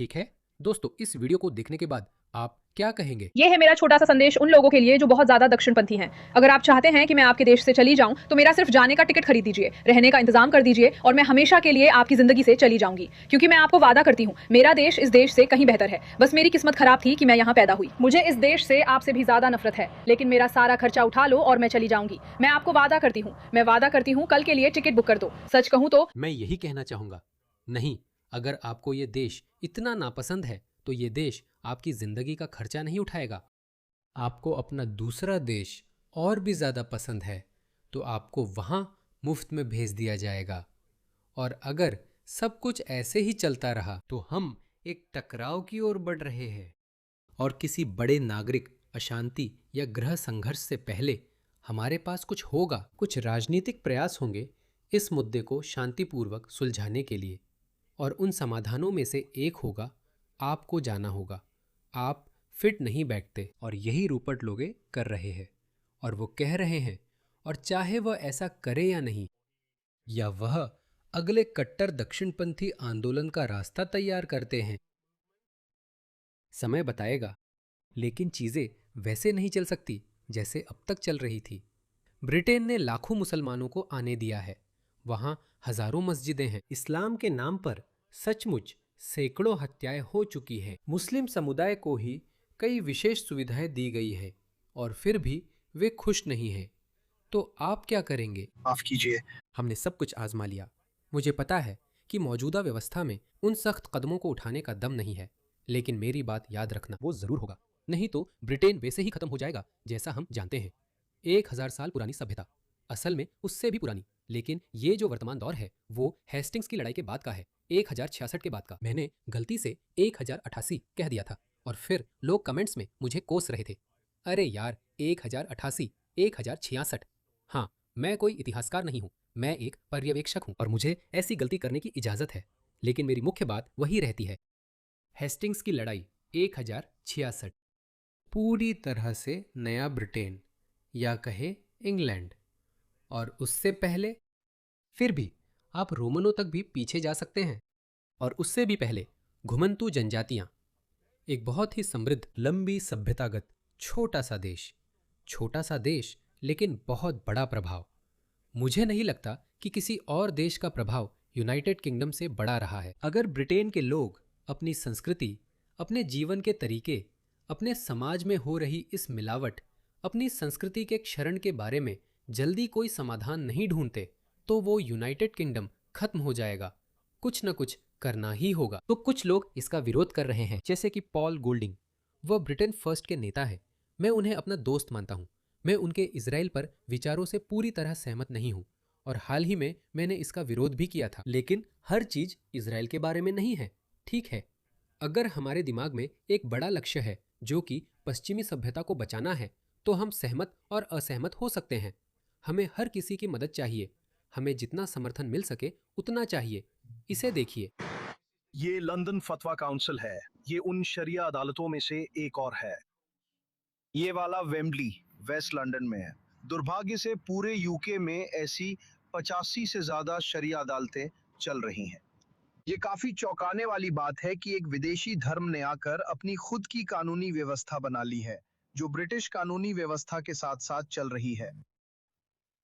ठीक है दोस्तों, इस वीडियो को देखने के बाद आप क्या कहेंगे? ये है मेरा छोटा सा संदेश उन लोगों के लिए जो बहुत ज़्यादा दक्षिणपंथी हैं। अगर आप चाहते हैं कि मैं आपके देश से चली जाऊँ, तो मेरा सिर्फ़ जाने का टिकट खरीद दीजिए, रहने का इंतज़ाम कर दीजिए और मैं हमेशा के लिए आपकी ज़िंदगी से चली जाऊँगी। क्योंकि मैं आपको वादा करती हूँ, मेरा देश इस देश से कहीं बेहतर है। बस मेरी किस्मत ख़राब थी कि मैं यहाँ पैदा हुई। मुझे इस देश से आपसे भी ज़्यादा नफ़रत है, लेकिन मेरा सारा खर्चा उठा लो और मैं चली जाऊँगी। मैं आपको वादा करती हूँ, मैं वादा करती हूँ, कल के लिए टिकट बुक कर दो। सच कहूँ तो मैं यही कहना चाहूँगा, नहीं, अगर आपको ये देश इतना नापसंद है तो ये देश आपकी ज़िंदगी का खर्चा नहीं उठाएगा। आपको अपना दूसरा देश और भी ज़्यादा पसंद है तो आपको वहाँ मुफ्त में भेज दिया जाएगा। और अगर सब कुछ ऐसे ही चलता रहा तो हम एक टकराव की ओर बढ़ रहे हैं, और किसी बड़े नागरिक अशांति या गृह संघर्ष से पहले हमारे पास कुछ होगा, कुछ राजनीतिक प्रयास होंगे इस मुद्दे को शांतिपूर्वक सुलझाने के लिए। और उन समाधानों में से एक होगा, आपको जाना होगा। आप फिट नहीं बैठते, और यही रूपर्ट लोगे कर रहे हैं। और वो कह रहे हैं, और चाहे वह ऐसा करे या नहीं, या वह अगले कट्टर दक्षिणपंथी आंदोलन का रास्ता तैयार करते हैं, समय बताएगा। लेकिन चीजें वैसे नहीं चल सकती जैसे अब तक चल रही थी। ब्रिटेन ने लाखों मुसलमानों को आने दिया है, वहां हजारों मस्जिदें हैं। इस्लाम के नाम पर सचमुच सैकड़ों हत्याएं हो चुकी हैं। मुस्लिम समुदाय को ही कई विशेष सुविधाएं दी गई है, और फिर भी वे खुश नहीं हैं। तो आप क्या करेंगे? माफ कीजिए। हमने सब कुछ आजमा लिया। मुझे पता है कि मौजूदा व्यवस्था में उन सख्त कदमों को उठाने का दम नहीं है, लेकिन मेरी बात याद रखना, वो जरूर होगा। नहीं तो ब्रिटेन वैसे ही खत्म हो जाएगा जैसा हम जानते हैं। 1000 साल पुरानी सभ्यता, असल में उससे भी पुरानी। लेकिन ये जो वर्तमान दौर है वो हेस्टिंग्स की लड़ाई के बाद का है, 1066 के बाद का। मैंने गलती से 1088 कह दिया था, और फिर लोग कमेंट्स में मुझे कोस रहे थे। अरे यार, 1088, 1066। हाँ, मैं कोई इतिहासकार नहीं हूँ, मैं एक पर्यवेक्षक हूँ, और मुझे ऐसी गलती करने की इजाजत है। लेकिन मेरी मुख्य बात वही रहती है, हेस्टिंग्स की लड़ाई 1066, पूरी तरह से नया ब्रिटेन, या कहे इंग्लैंड। और उससे पहले, फिर भी आप रोमनों तक भी पीछे जा सकते हैं। और उससे भी पहले घुमंतू जनजातियां, एक बहुत ही समृद्ध लंबी सभ्यतागत छोटा सा देश, लेकिन बहुत बड़ा प्रभाव। मुझे नहीं लगता कि किसी और देश का प्रभाव यूनाइटेड किंगडम से बड़ा रहा है। अगर ब्रिटेन के लोग अपनी संस्कृति, अपने जीवन के तरीके, अपने समाज में हो रही इस मिलावट, अपनी संस्कृति के क्षरण के बारे में जल्दी कोई समाधान नहीं ढूंढते, तो वो यूनाइटेड किंगडम खत्म हो जाएगा। कुछ न कुछ करना ही होगा। तो कुछ लोग इसका विरोध कर रहे हैं, जैसे कि पॉल गोल्डिंग। वह ब्रिटेन फर्स्ट के नेता है। मैं उन्हें अपना दोस्त मानता हूँ। मैं उनके इजराइल पर विचारों से पूरी तरह सहमत नहीं हूँ, और हाल ही में मैंने इसका विरोध भी किया था। लेकिन हर चीज इजराइल के बारे में नहीं है, ठीक है? अगर हमारे दिमाग में एक बड़ा लक्ष्य है जो कि पश्चिमी सभ्यता को बचाना है, तो हम सहमत और असहमत हो सकते हैं। हमें हर किसी की मदद चाहिए, हमें जितना समर्थन मिल सके उतना चाहिए। इसे देखिए। ये लंदन फतवा काउंसिल है। ये उन शरिया अदालतों में से एक और है। ये वाला वेम्बली वेस्ट लंदन में है। दुर्भाग्य से पूरे यूके में ऐसी 85 से ज्यादा शरिया अदालतें चल रही हैं। ये काफी चौंकाने वाली बात है कि एक विदेशी धर्म ने आकर अपनी खुद की कानूनी व्यवस्था बना ली है, जो ब्रिटिश कानूनी व्यवस्था के साथ साथ चल रही है।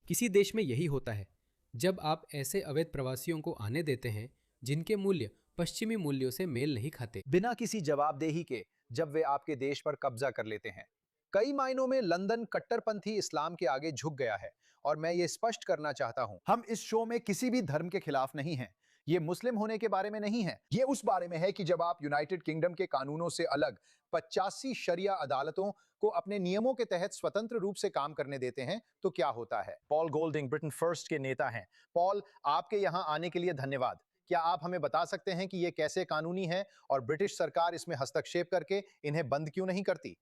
किसी देश में यही होता है, जब आप ऐसे अवैध प्रवासियों को आने देते हैं जिनके मूल्य पश्चिमी मूल्यों से मेल नहीं खाते। बिना किसी जवाबदेही के जब वे आपके देश पर कब्जा कर लेते हैं। कई मायनों में लंदन कट्टरपंथी इस्लाम के आगे झुक गया है, और मैं ये स्पष्ट करना चाहता हूं, हम इस शो में किसी भी धर्म के खिलाफ नहीं हैं। ये मुस्लिम होने के बारे में नहीं है, ये उस बारे में है कि जब आप यूनाइटेड किंगडम के कानूनों से अलग 85 शरिया अदालतों को अपने नियमों के तहत स्वतंत्र रूप से काम करने देते हैं, तो क्या होता है। पॉल गोल्डिंग ब्रिटेन फर्स्ट के नेता हैं। पॉल, आपके यहां आने के लिए धन्यवाद। क्या आप हमें बता सकते हैं कि ये कैसे कानूनी है, और ब्रिटिश सरकार इसमें हस्तक्षेप करके इन्हें बंद क्यों नहीं करती।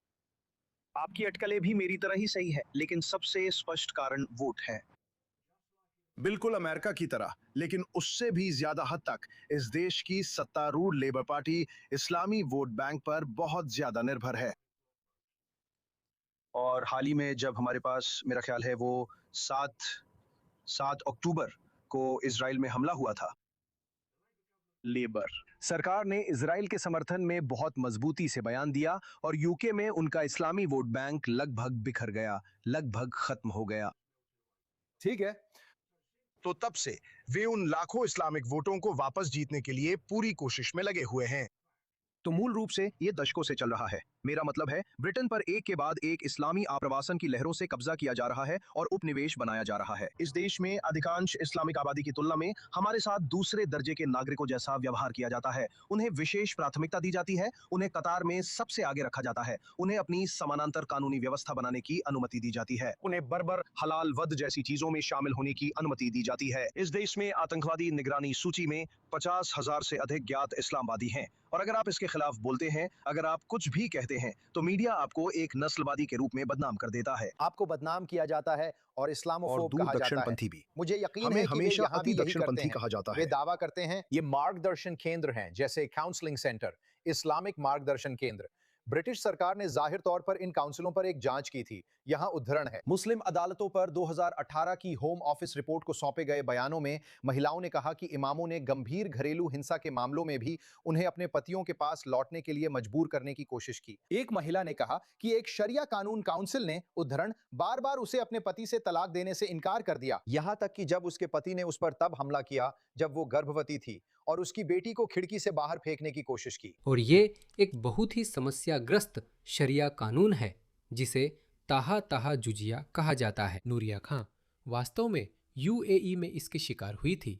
आपकी अटकलें भी मेरी तरह ही सही है, लेकिन सबसे स्पष्ट कारण वोट है। बिल्कुल अमेरिका की तरह, लेकिन उससे भी ज्यादा हद तक इस देश की सत्तारूढ़ लेबर पार्टी इस्लामी वोट बैंक पर बहुत ज्यादा निर्भर है। और हाल ही में जब हमारे पास, मेरा ख्याल है वो 7 7 अक्टूबर को इजराइल में हमला हुआ था, लेबर सरकार ने इजराइल के समर्थन में बहुत मजबूती से बयान दिया और यूके में उनका इस्लामी वोट बैंक लगभग बिखर गया, लगभग खत्म हो गया। ठीक है। तो तब से वे उन लाखों इस्लामिक वोटों को वापस जीतने के लिए पूरी कोशिश में लगे हुए हैं। तो मूल रूप से ये दशकों से चल रहा है। मेरा मतलब है, ब्रिटेन पर एक के बाद एक इस्लामी आप्रवासन की लहरों से कब्जा किया जा रहा है और उपनिवेश बनाया जा रहा है। इस देश में अधिकांश इस्लामिक आबादी की तुलना में हमारे साथ दूसरे दर्जे के नागरिकों जैसा व्यवहार किया जाता है। उन्हें विशेष प्राथमिकता दी जाती है, उन्हें कतार में सबसे आगे रखा जाता है, उन्हें अपनी समानांतर कानूनी व्यवस्था बनाने की अनुमति दी जाती है, उन्हें बर्बर, हलाल, वध जैसी चीजों में शामिल होने की अनुमति दी जाती है। इस देश में आतंकवादी निगरानी सूची में 50,000 से अधिक ज्ञात इस्लामवादी हैं, और अगर आप इसके खिलाफ बोलते हैं, अगर आप कुछ भी कहते हैं, तो मीडिया आपको एक नस्लवादी के रूप में बदनाम कर देता है। आपको बदनाम किया जाता है और इस्लामोफोब और दूर कहा जाता है। दक्षिणपंथी भी। मुझे यकीन हमें है कि वे हमेशा यहाँ भी अति यही दक्षिणपंथी करते हैं। कहा जाता वे है। दावा करते हैं ये मार्गदर्शन केंद्र हैं, जैसे काउंसलिंग सेंटर, इस्लामिक मार्गदर्शन केंद्र। ब्रिटिश सरकार ने जाहिर तौर पर इन काउंसिलों पर एक जांच की थी। यहाँ उद्धरण है, मुस्लिम अदालतों पर 2018 की होम ऑफिस रिपोर्ट को सौंपे गए बयानों में महिलाओं ने कहा कि इमामों ने गंभीर घरेलू हिंसा के मामलों में भी उन्हें अपने पतियों के पास लौटने के लिए मजबूर करने की कोशिश की। एक महिला ने कहा कि एक शरिया कानून काउंसिल ने, उद्धरण, बार बार उसे अपने पति से तलाक देने से इनकार कर दिया, यहां तक कि जब उसके पति ने उस पर तब हमला किया जब वो गर्भवती थी और उसकी बेटी को खिड़की से बाहर फेंकने की कोशिश की। और ये एक बहुत ही समस्याग्रस्त शरिया कानून है जिसे ताहा ताहा जुजिया कहा जाता है। नूरिया खां वास्तव में यूएई में इसके शिकार हुई थी।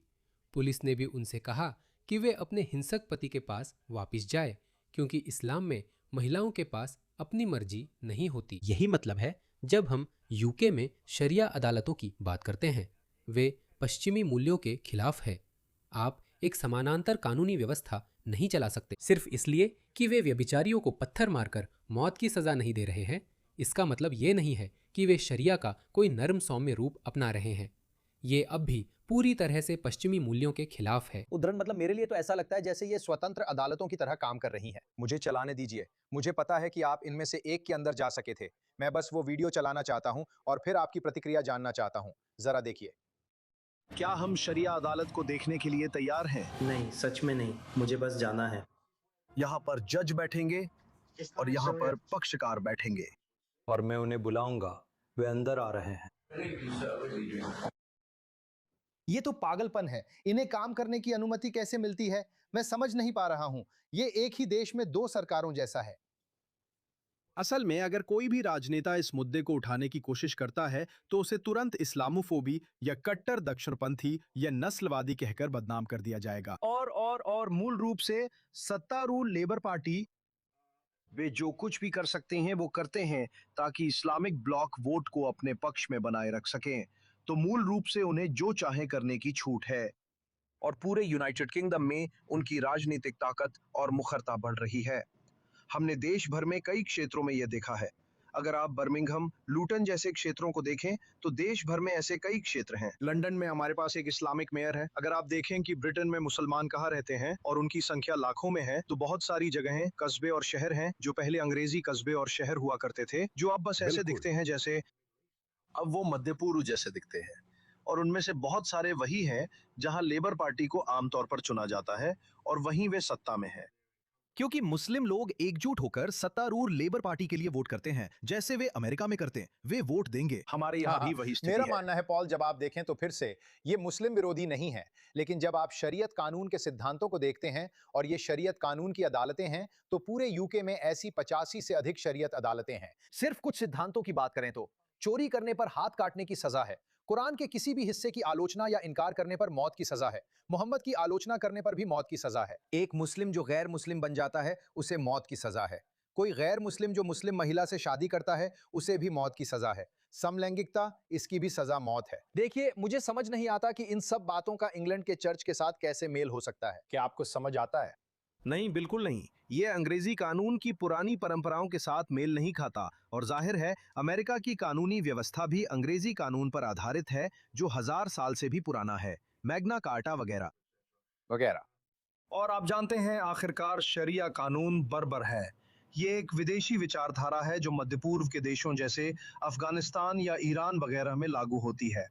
पुलिस ने भी उनसे कहा कि वे अपने हिंसक पति के पास वापस जाए, क्योंकि इस्लाम में महिलाओं के पास अपनी मर्जी नहीं होती। यही मतलब है जब हम यूके में शरिया अदालतों की बात करते हैं, वे पश्चिमी मूल्यों के खिलाफ है। आप एक समानांतर कानूनी व्यवस्था नहीं चला सकते सिर्फ इसलिए कि वे व्यभिचारियों को पत्थर मारकर मौत की सजा नहीं दे रहे हैं। इसका मतलब ये नहीं है कि वे शरिया का कोई नरम सौम्य रूप अपना रहे हैं। ये अब भी पूरी तरह से पश्चिमी मूल्यों के खिलाफ है। उद्धरण, मतलब मेरे लिए तो ऐसा लगता है जैसे ये स्वतंत्र अदालतों की तरह काम कर रही हैं। मुझे चलाने दीजिए। मुझे पता है कि आप इनमें से एक के अंदर जा सके थे। मैं बस वो वीडियो चलाना चाहता हूं और फिर आपकी प्रतिक्रिया जानना चाहता हूं। जरा देखिए। क्या हम शरिया अदालत को देखने के लिए तैयार हैं? नहीं, सच में नहीं, मुझे बस जाना है। यहाँ पर जज बैठेंगे और यहाँ पर पक्षकार बैठेंगे। और मैं उन्हें बुलाऊंगा, वे अंदर आ रहे हैं। ये तो पागलपन है। इन्हें काम करने की अनुमति कैसे मिलती है? मैं समझ नहीं पा रहा हूं। ये एक ही देश में दो सरकारों जैसा है। असल में अगर कोई भी राजनेता इस मुद्दे को उठाने की कोशिश करता है, तो उसे तुरंत इस्लामोफोबी या कट्टर दक्षिणपंथी या नस्लवादी कहकर बदनाम कर दिया जाएगा। और मूल रूप से सत्तारूढ़ लेबर पार्टी, वे जो कुछ भी कर सकते हैं वो करते हैं ताकि इस्लामिक ब्लॉक वोट को अपने पक्ष में बनाए रख सकें। तो मूल रूप से उन्हें जो चाहे करने की छूट है, और पूरे यूनाइटेड किंगडम में उनकी राजनीतिक ताकत और मुखरता बढ़ रही है। हमने देश भर में कई क्षेत्रों में यह देखा है। अगर आप बर्मिंघम, लूटन जैसे क्षेत्रों को देखें, तो देश भर में ऐसे कई क्षेत्र हैं। लंदन में हमारे पास एक इस्लामिक मेयर है। अगर आप देखें कि ब्रिटेन में मुसलमान कहाँ रहते हैं और उनकी संख्या लाखों में है, तो बहुत सारी जगहें, कस्बे और शहर हैं जो पहले अंग्रेजी कस्बे और शहर हुआ करते थे, जो अब बस ऐसे दिखते हैं जैसे अब वो मध्य पूर्व जैसे दिखते हैं। और उनमें से बहुत सारे वही हैं जहां लेबर पार्टी को आमतौर पर चुना जाता है और वहीं वे सत्ता में है। क्योंकि मुस्लिम लोग एकजुट होकर सत्तारूढ़ लेबर पार्टी के लिए वोट करते हैं, जैसे वे अमेरिका में करते हैं। वे वोट देंगे। हमारे यहाँ भी वही स्थिति मेरा है। मानना है पॉल, जब आप देखें तो फिर से ये मुस्लिम विरोधी नहीं है, लेकिन जब आप शरीयत कानून के सिद्धांतों को देखते हैं और ये शरीयत कानून की अदालतें हैं, तो पूरे यूके में ऐसी 85 से अधिक शरीयत अदालतें हैं। सिर्फ कुछ सिद्धांतों की बात करें तो चोरी करने पर हाथ काटने की सजा है, कुरान के किसी भी हिस्से की आलोचना या इनकार करने पर मौत की सजा है, मोहम्मद की आलोचना करने पर भी मौत की सजा है। एक मुस्लिम जो गैर मुस्लिम बन जाता है उसे मौत की सजा है। कोई गैर मुस्लिम जो मुस्लिम महिला से शादी करता है उसे भी मौत की सजा है। समलैंगिकता, इसकी भी सजा मौत है। देखिए, मुझे समझ नहीं आता कि इन सब बातों का इंग्लैंड के चर्च के साथ कैसे मेल हो सकता है। क्या आपको समझ आता है? नहीं, बिल्कुल नहीं। ये अंग्रेजी कानून की पुरानी परंपराओं के साथ मेल नहीं खाता, और जाहिर है अमेरिका की कानूनी व्यवस्था भी अंग्रेजी कानून पर आधारित है जो 1000 साल से भी पुराना है, मैग्ना कार्टा वगैरह वगैरह। और आप जानते हैं, आखिरकार शरिया कानून बर्बर है। ये एक विदेशी विचारधारा है जो मध्य पूर्व के देशों जैसे अफगानिस्तान या ईरान वगैरह में लागू होती है।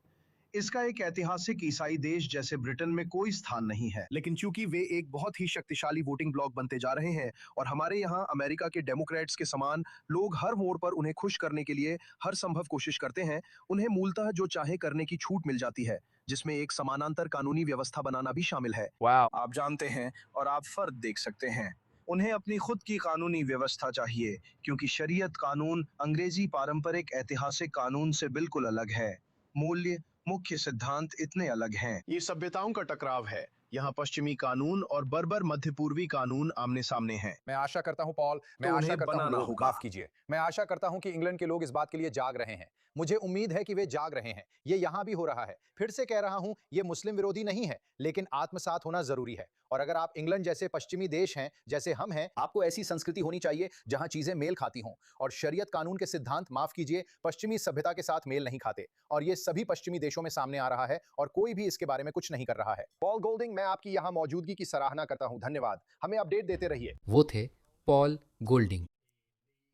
इसका एक ऐतिहासिक ईसाई देश जैसे ब्रिटेन में कोई स्थान नहीं है, लेकिन चूंकि वे एक बहुत ही शक्तिशाली वोटिंग ब्लॉक बनते जा रहे हैं और हमारे यहाँ अमेरिका के डेमोक्रेट्स के समान लोग हर मोड़ पर उन्हें खुश करने के लिए हर संभव कोशिश करते हैं, उन्हें मूलतः जो चाहे करने की छूट मिल जाती है, जिसमें एक समानांतर कानूनी व्यवस्था बनाना भी शामिल है। आप जानते हैं और आप फर्क देख सकते हैं, उन्हें अपनी खुद की कानूनी व्यवस्था चाहिए, क्योंकि शरीयत कानून अंग्रेजी पारंपरिक ऐतिहासिक कानून से बिल्कुल अलग है। मूल्य, मुख्य सिद्धांत इतने अलग हैं। ये सभ्यताओं का टकराव है। यहाँ पश्चिमी कानून और बर्बर मध्य पूर्वी कानून आमने सामने हैं। मैं आशा करता हूं पॉल, मैं तो आशा उन्हें करता हूं बनाना लोग, होगा। माफ कीजिए, मैं आशा करता हूं कि इंग्लैंड के लोग इस बात के लिए जाग रहे हैं। मुझे उम्मीद है कि वे जाग रहे हैं। ये यहां भी हो रहा है। फिर से कह रहा हूं, ये मुस्लिम विरोधी नहीं है, लेकिन आत्मसात होना जरूरी है। और अगर आप इंग्लैंड जैसे पश्चिमी देश हैं, जैसे हम हैं, आपको ऐसी संस्कृति होनी चाहिए जहां चीजें मेल खाती हों। और शरीयत कानून के सिद्धांत, माफ कीजिए, पश्चिमी सभ्यता के साथ मेल नहीं खाते। और ये सभी पश्चिमी देशों में सामने आ रहा है और कोई भी इसके बारे में कुछ नहीं कर रहा है। पॉल गोल्डिंग, मैं आपकी यहाँ मौजूदगी की सराहना करता हूँ। धन्यवाद। हमें अपडेट देते रहिए। वो थे पॉल गोल्डिंग।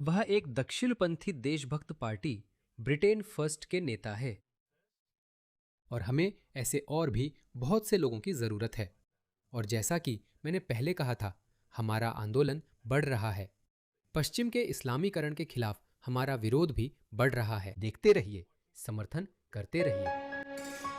वह एक दक्षिणपंथी देशभक्त पार्टी ब्रिटेन फर्स्ट के नेता है। और हमें ऐसे और भी बहुत से लोगों की ज़रूरत है। और जैसा कि मैंने पहले कहा था, हमारा आंदोलन बढ़ रहा है। पश्चिम के इस्लामीकरण के खिलाफ हमारा विरोध भी बढ़ रहा है। देखते रहिए, समर्थन करते रहिए।